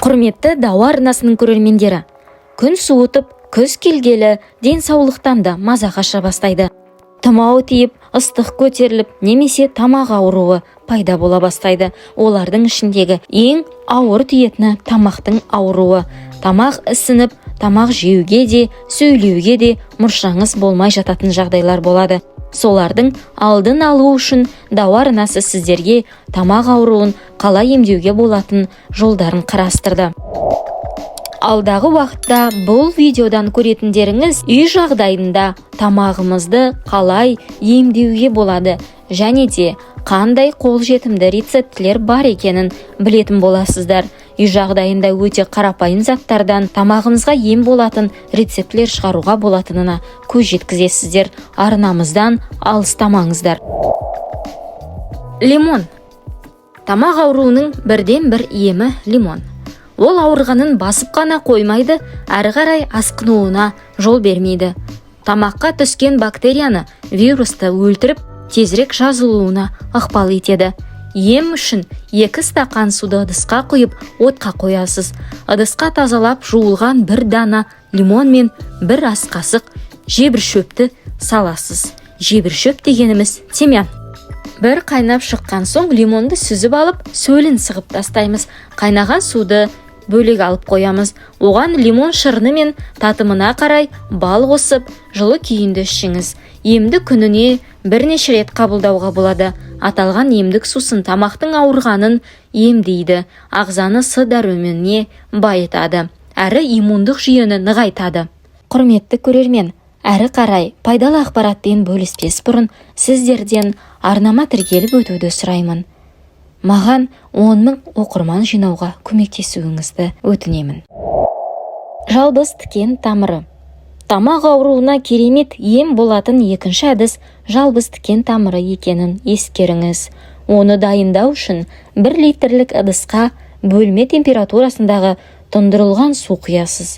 Құрметті Дауа арнасының көрермендері, күн суытып, күз келгелі денсаулықтан да маза қаша бастайды. Тұмау тиіп, ыстық көтеріліп, немесе тамақ ауруы пайда бола бастайды. Олардың ішіндегі ең ауыр тиетіні тамақтың ауруы. Тамақ ісініп, тамақ жеуге де, сөйлеуге де мұршаңыз болмай жататын жағдайлар болады. Солардың алдын алу үшін Дауа арнасы сіздерге тамақ ауруын қалай емдеуге болатын жолдарын қарастырды. Алдағы уақытта бұл видеодан көретіндеріңіз үй жағдайында тамағымызды қалай емдеуге болады және де қандай қолжетімді рецептілер бар екенін білетін боласыздар. Үй жағдайында өте қарапайым заттардан тамағымызға ем болатын рецептілер шығаруға болатынына көз жеткізесіздер. Арнамыздан алыстамаңыздар. Лимон. Тамақ ауруының бірден бір емі лимон. Ол ауырғанын басып қана қоймайды, әрі қарай асқынуына жол бермейді. Тамаққа түскен бактерияны, вирусты өлтіріп, тезірек жазылуына ықпал етеді. Ем үшін 2 стақан суды ыдысқа құйып, отқа қоясыз. Ыдысқа тазалап жуылған 1 дана лимон мен 1 ас қасық жебір шөпті саласыз. Жебір шөп дегеніміз тимьян. Бір қайнап шыққан соң лимонды сүзіп алып, сөлін сығып тастаймыз. Қайнаған суды бөлек алып қоямыз. Оған лимон шырыны мен татымына қарай бал қосып, жылы күйінде ішіңіз. Емді күніне бірнеше рет қабылдауға болады. Аталған емдік сусын тамақтың ауырғанын емдейді, ағзаны С дәруменіне байытады, әрі иммундық жүйені нығайтады. Құрметті көрермен, әрі қарай пайдалы ақпаратпен бөліспес бұрын сіздерден арнама тіркеліп өтуді сұраймын. Маған 10 000 оқырман жинауға көмектесуіңізді өтінемін. Жалбыз тікен тамыры. Тамақ ауруына керемет ем болатын екінші әдіс жалбыз тікен тамыры екенін ескеріңіз. Оны дайындау үшін 1 литрлік ыдысқа бөлме температурасындағы тұндырылған су құясыз.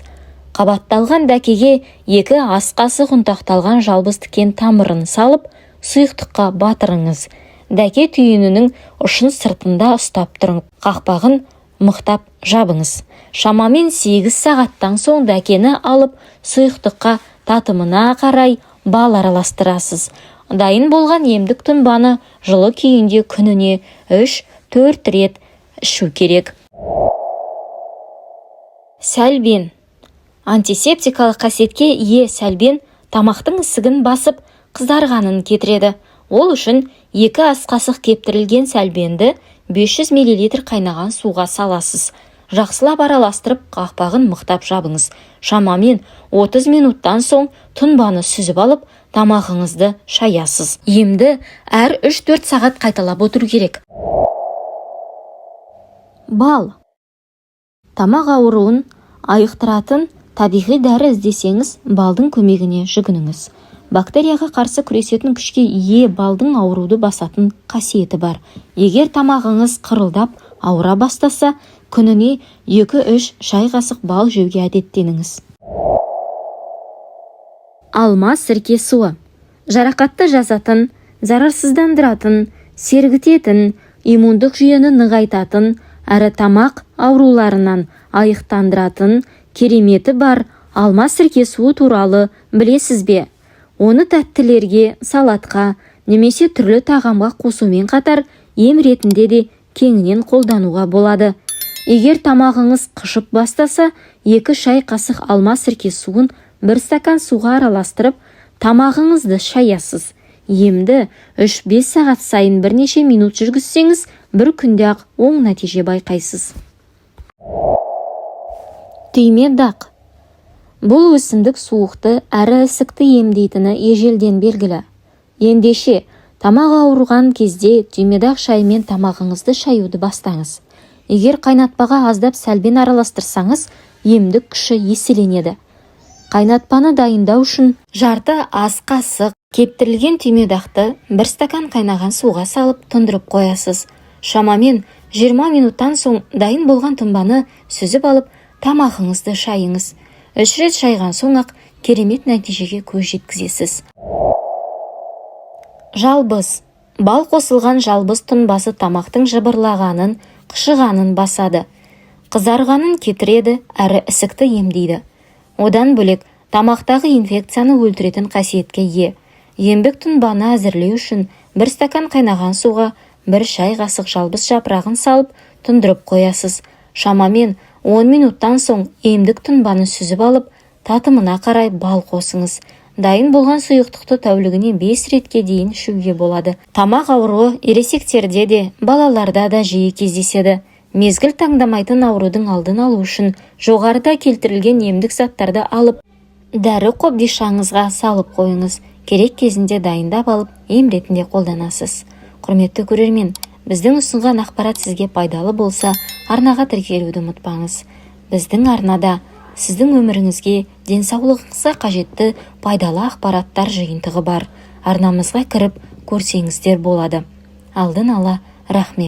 Қабатталған дәкеге 2 ас қасық ұнтақталған жалбыз тікен тамырын салып, сұйықтыққа батырыңыз. Дәке түйінінің ұшын сыртында ұстап тұрып, қақпағын мықтап жабыңыз. Шамамен 8 сағаттан соң дәкені алып, сұйықтыққа татымына қарай бал араластырасыз. Дайын болған емдік тұнбаны жылы күйінде күніне 3-4 рет ішу керек. Сәлбен. Антисептикалық қасиетке ие сәлбен тамақтың ісігін басып, қызарғанын кетіреді. Ол үшін 2 ас қасық кептірілген сәлбенді 500 мл қайнаған суға саласыз. Жақсылап араластырып, қақпағын мықтап жабыңыз. Шамамен 30 минуттан соң тұнбаны сүзіп алып, тамағыңызды шаясыз. Емді әр 3-4 сағат қайталап отыру керек. Бал. Тамақ ауруын айықтыратын табиғи дәрі іздесеңіз, балдың көмегіне жүгініңіз. Бактерияға қарсы күресетін күшке ие балдың ауруды басатын қасиеті бар. Егер тамағыңыз қырылдап, ауыра бастаса, күніне 2-3 шай қасық бал жеуге әдеттеніңіз. Алма сірке суы. Жарақатты жазатын, зарарсыздандыратын, сергітетін, иммундық жүйені нығайтатын, әрі тамақ ауруларынан айықтандыратын кереметі бар алма сірке суы туралы білесіз бе? Оны тәттілерге, салатқа, немесе түрлі тағамға қосумен қатар ем ретінде де кеңінен қолдануға болады. Егер тамағыңыз қышып бастаса, 2 шай қасық алма сірке суын 1 стакан суға араластырып, тамағыңызды шаясыз. Емді 3-5 сағат сайын бірнеше минут жүргізсеңіз, бір күнде ақ оң нәтиже байқайсыз. Түйме дақ. Бұл өсімдік суықты әрі ісікті емдейтіні ежелден белгілі. Ендеше, тамақ ауырған кезде түймедақ шаймен тамағыңызды шаюды бастаңыз. Егер қайнатпаға аздап сәлбен араластырсаңыз, емдік күші еселенеді. Қайнатпаны дайындау үшін жарты ас қасық кептірілген түймедақты 1 стакан қайнаған суға салып тұндырып қоясыз. Шамамен 20 минуттан соң дайын болған тұнбаны сүзіп алып, тамағыңызды шайыңыз. 3 рет шайған соң ақ керемет нәтижеге көз жеткізесіз. Жалбыз. Бал қосылған жалбыз тұнбасы тамақтың жыбырлағанын, қышығанын басады. қызарғанын кетіреді әрі ісікті емдейді. Одан бөлек тамақтағы инфекцияны өлтіретін қасиетке ие. Ембік тұнбаны әзірлеу үшін 1 стакан қайнаған суға 1 шай қасық жалбыз жапырағын салып тұндырып қоясыз. Шамамен 10 минуттан соң емдік тұнбаны сүзіп алып, татымына қарай бал қосыңыз. Дайын болған сұйықтықты тәулігіне 5 ретке дейін ішуге болады. Тамақ ауруы ересектерде де, балаларда да жиі кездеседі. Мезгіл таңдамайтын аурудың алдын алу үшін жоғарыда келтірілген емдік заттарды алып, дәрі қобдишаңызға салып қойыңыз. Керек кезінде дайындап алып, ем ретінде қолданасыз. Құрметті көрермен, біздің ұсынған ақпарат сізге пайдалы болса, арнаға тіркелуді ұмытпаңыз. Біздің арнада сіздің өміріңізге, денсаулығыңызға қажетті пайдалы ақпараттар жиынтығы бар. Арнамызға кіріп көрсеңіздер болады. Алдын ала рахмет.